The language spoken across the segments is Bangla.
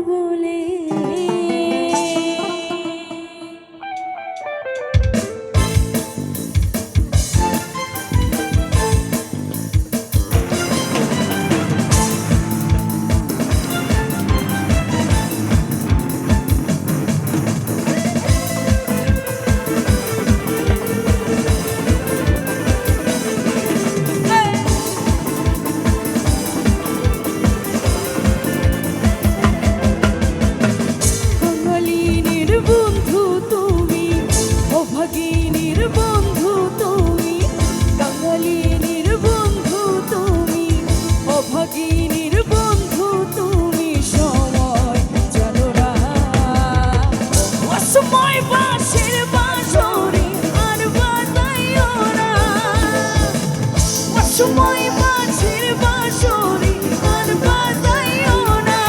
বলে। সময় মাঝের বাঁশরি আর বাজাইও না।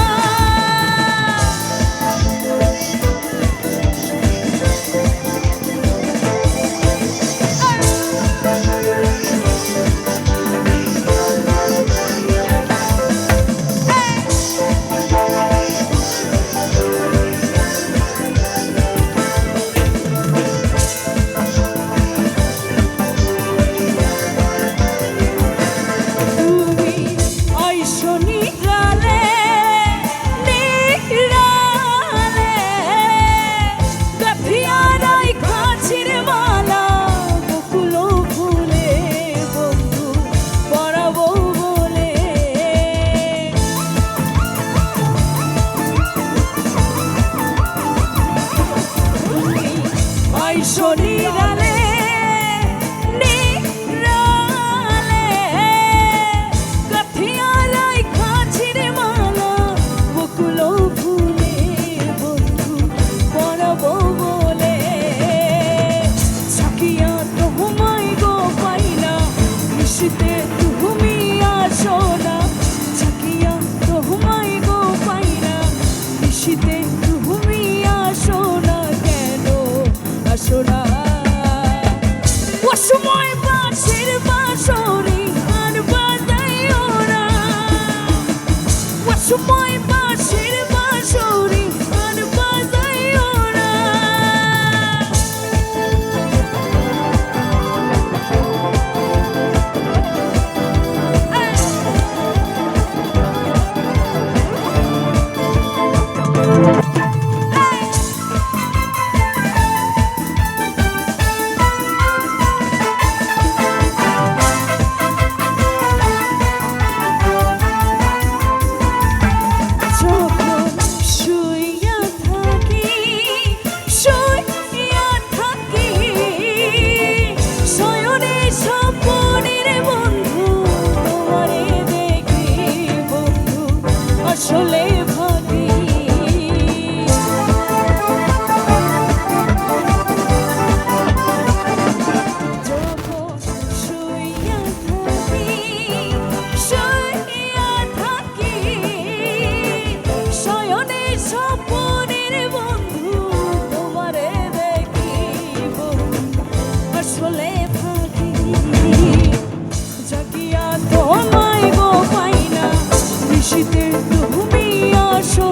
শরীরালে নিরালে কাঠিয়ারাই খাছির মালা বকুলো ফুলে বন্ধু পরাবো বলে। সাকিয়া তোমায় গো পাইনা নিশিতে তুমি আসো না। সাকিয়া তোমায় গো পাইনা নিশিতে তুমি আসো না। কেন আসো না? সময় বাঁশের বাঁশরি আর বাজাইও না। সময় বাঁশের বাঁশরি আর বাজাইও না। আসলে ভাবি যখন শুইয়া থাকি শয়নে স্বপনের বন্ধু তোমারে দেখি আসলে ভাবি জাগিয়া তোমায় গো পাই না নিশিতে তুমি আসো।